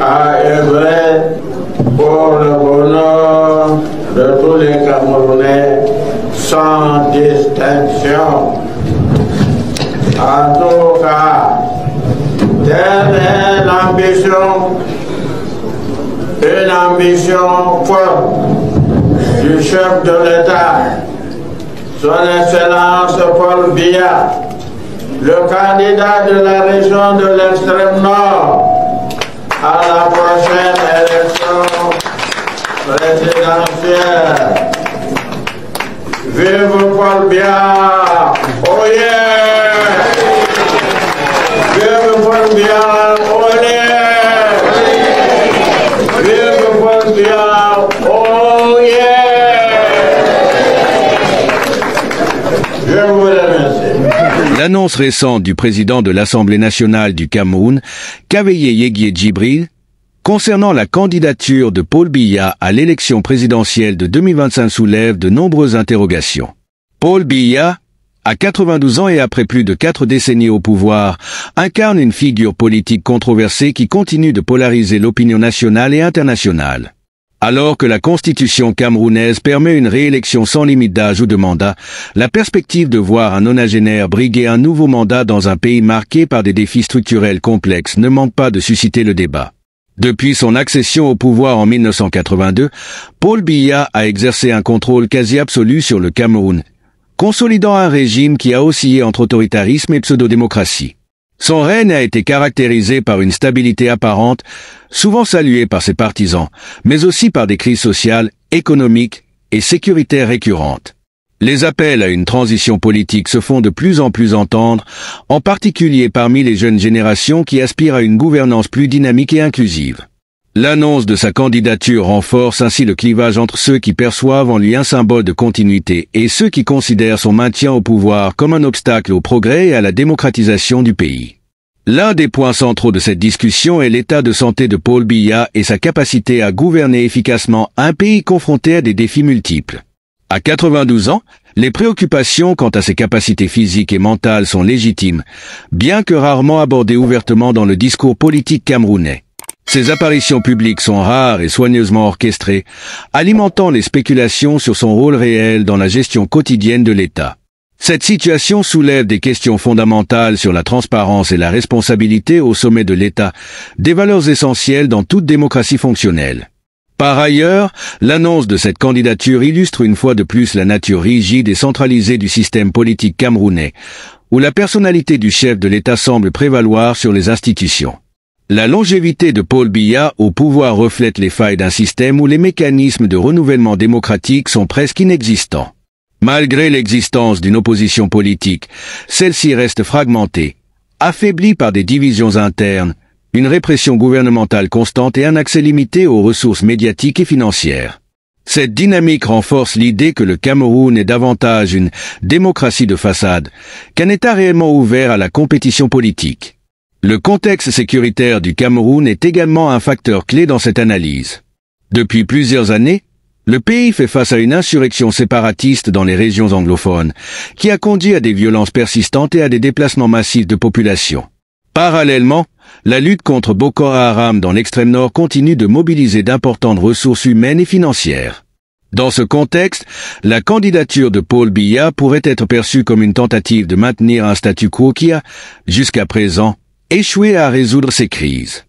a œuvré pour le bonheur de tous les Camerounais sans distinction. En tout cas, telle est une ambition forte du chef de l'État, Son Excellence Paul Biya, le candidat de la région de l'extrême nord à la prochaine élection présidentielle. Vive Paul Biya! Oh yeah! Vive Paul Biya! Oh yeah! Vive Paul Biya! Oh yeah! Je vous remercie. L'annonce récente du président de l'Assemblée nationale du Cameroun, Kaveye Yeguie Djibril, concernant la candidature de Paul Biya à l'élection présidentielle de 2025 soulève de nombreuses interrogations. Paul Biya, à 92 ans et après plus de 4 décennies au pouvoir, incarne une figure politique controversée qui continue de polariser l'opinion nationale et internationale. Alors que la constitution camerounaise permet une réélection sans limite d'âge ou de mandat, la perspective de voir un nonagénaire briguer un nouveau mandat dans un pays marqué par des défis structurels complexes ne manque pas de susciter le débat. Depuis son accession au pouvoir en 1982, Paul Biya a exercé un contrôle quasi absolu sur le Cameroun, consolidant un régime qui a oscillé entre autoritarisme et pseudo-démocratie. Son règne a été caractérisé par une stabilité apparente, souvent saluée par ses partisans, mais aussi par des crises sociales, économiques et sécuritaires récurrentes. Les appels à une transition politique se font de plus en plus entendre, en particulier parmi les jeunes générations qui aspirent à une gouvernance plus dynamique et inclusive. L'annonce de sa candidature renforce ainsi le clivage entre ceux qui perçoivent en lui un symbole de continuité et ceux qui considèrent son maintien au pouvoir comme un obstacle au progrès et à la démocratisation du pays. L'un des points centraux de cette discussion est l'état de santé de Paul Biya et sa capacité à gouverner efficacement un pays confronté à des défis multiples. À 92 ans, les préoccupations quant à ses capacités physiques et mentales sont légitimes, bien que rarement abordées ouvertement dans le discours politique camerounais. Ses apparitions publiques sont rares et soigneusement orchestrées, alimentant les spéculations sur son rôle réel dans la gestion quotidienne de l'État. Cette situation soulève des questions fondamentales sur la transparence et la responsabilité au sommet de l'État, des valeurs essentielles dans toute démocratie fonctionnelle. Par ailleurs, l'annonce de cette candidature illustre une fois de plus la nature rigide et centralisée du système politique camerounais, où la personnalité du chef de l'État semble prévaloir sur les institutions. La longévité de Paul Biya au pouvoir reflète les failles d'un système où les mécanismes de renouvellement démocratique sont presque inexistants. Malgré l'existence d'une opposition politique, celle-ci reste fragmentée, affaiblie par des divisions internes, une répression gouvernementale constante et un accès limité aux ressources médiatiques et financières. Cette dynamique renforce l'idée que le Cameroun est davantage une démocratie de façade qu'un État réellement ouvert à la compétition politique. Le contexte sécuritaire du Cameroun est également un facteur clé dans cette analyse. Depuis plusieurs années, le pays fait face à une insurrection séparatiste dans les régions anglophones, qui a conduit à des violences persistantes et à des déplacements massifs de population. Parallèlement, la lutte contre Boko Haram dans l'extrême nord continue de mobiliser d'importantes ressources humaines et financières. Dans ce contexte, la candidature de Paul Biya pourrait être perçue comme une tentative de maintenir un statu quo qui a, jusqu'à présent, échoué à résoudre ces crises.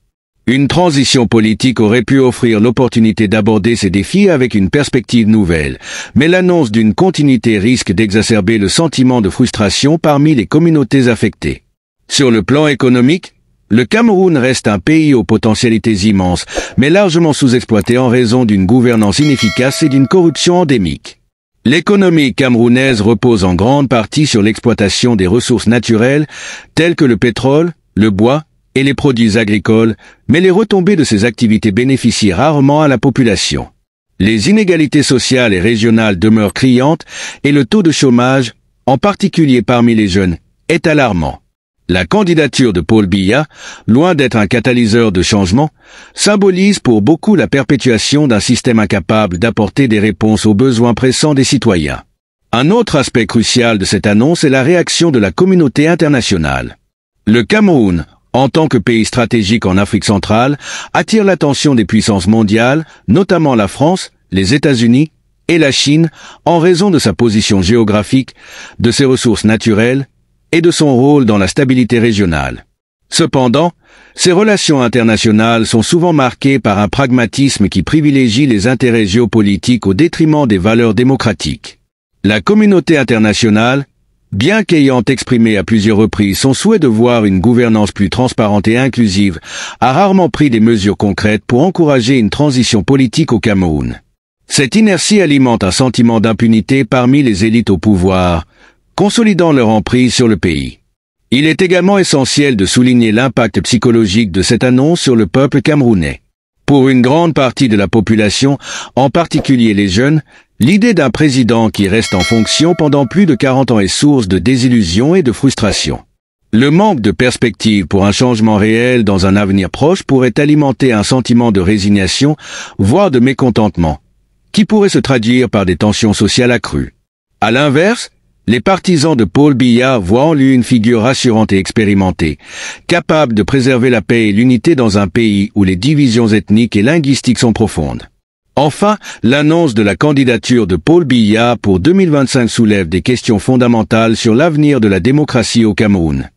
Une transition politique aurait pu offrir l'opportunité d'aborder ces défis avec une perspective nouvelle, mais l'annonce d'une continuité risque d'exacerber le sentiment de frustration parmi les communautés affectées. Sur le plan économique, le Cameroun reste un pays aux potentialités immenses, mais largement sous-exploité en raison d'une gouvernance inefficace et d'une corruption endémique. L'économie camerounaise repose en grande partie sur l'exploitation des ressources naturelles, telles que le pétrole, le bois et les produits agricoles, mais les retombées de ces activités bénéficient rarement à la population. Les inégalités sociales et régionales demeurent criantes et le taux de chômage, en particulier parmi les jeunes, est alarmant. La candidature de Paul Biya, loin d'être un catalyseur de changement, symbolise pour beaucoup la perpétuation d'un système incapable d'apporter des réponses aux besoins pressants des citoyens. Un autre aspect crucial de cette annonce est la réaction de la communauté internationale. Le Cameroun, en tant que pays stratégique en Afrique centrale, attire l'attention des puissances mondiales, notamment la France, les États-Unis et la Chine, en raison de sa position géographique, de ses ressources naturelles et de son rôle dans la stabilité régionale. Cependant, ces relations internationales sont souvent marquées par un pragmatisme qui privilégie les intérêts géopolitiques au détriment des valeurs démocratiques. La communauté internationale, bien qu'ayant exprimé à plusieurs reprises son souhait de voir une gouvernance plus transparente et inclusive, a rarement pris des mesures concrètes pour encourager une transition politique au Cameroun. Cette inertie alimente un sentiment d'impunité parmi les élites au pouvoir, consolidant leur emprise sur le pays. Il est également essentiel de souligner l'impact psychologique de cette annonce sur le peuple camerounais. Pour une grande partie de la population, en particulier les jeunes, l'idée d'un président qui reste en fonction pendant plus de 40 ans est source de désillusion et de frustration. Le manque de perspective pour un changement réel dans un avenir proche pourrait alimenter un sentiment de résignation, voire de mécontentement, qui pourrait se traduire par des tensions sociales accrues. À l'inverse, les partisans de Paul Biya voient en lui une figure rassurante et expérimentée, capable de préserver la paix et l'unité dans un pays où les divisions ethniques et linguistiques sont profondes. Enfin, l'annonce de la candidature de Paul Biya pour 2025 soulève des questions fondamentales sur l'avenir de la démocratie au Cameroun.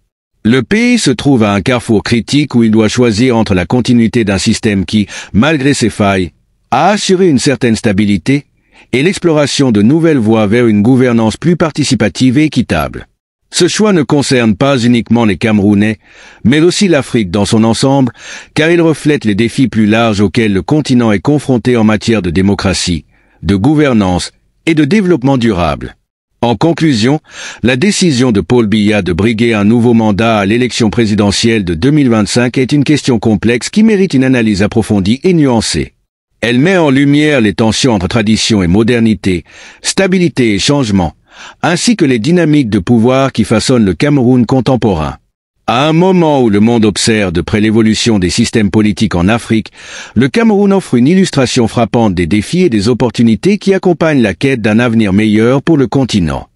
Le pays se trouve à un carrefour critique où il doit choisir entre la continuité d'un système qui, malgré ses failles, a assuré une certaine stabilité, et l'exploration de nouvelles voies vers une gouvernance plus participative et équitable. Ce choix ne concerne pas uniquement les Camerounais, mais aussi l'Afrique dans son ensemble, car il reflète les défis plus larges auxquels le continent est confronté en matière de démocratie, de gouvernance et de développement durable. En conclusion, la décision de Paul Biya de briguer un nouveau mandat à l'élection présidentielle de 2025 est une question complexe qui mérite une analyse approfondie et nuancée. Elle met en lumière les tensions entre tradition et modernité, stabilité et changement, ainsi que les dynamiques de pouvoir qui façonnent le Cameroun contemporain. À un moment où le monde observe de près l'évolution des systèmes politiques en Afrique, le Cameroun offre une illustration frappante des défis et des opportunités qui accompagnent la quête d'un avenir meilleur pour le continent.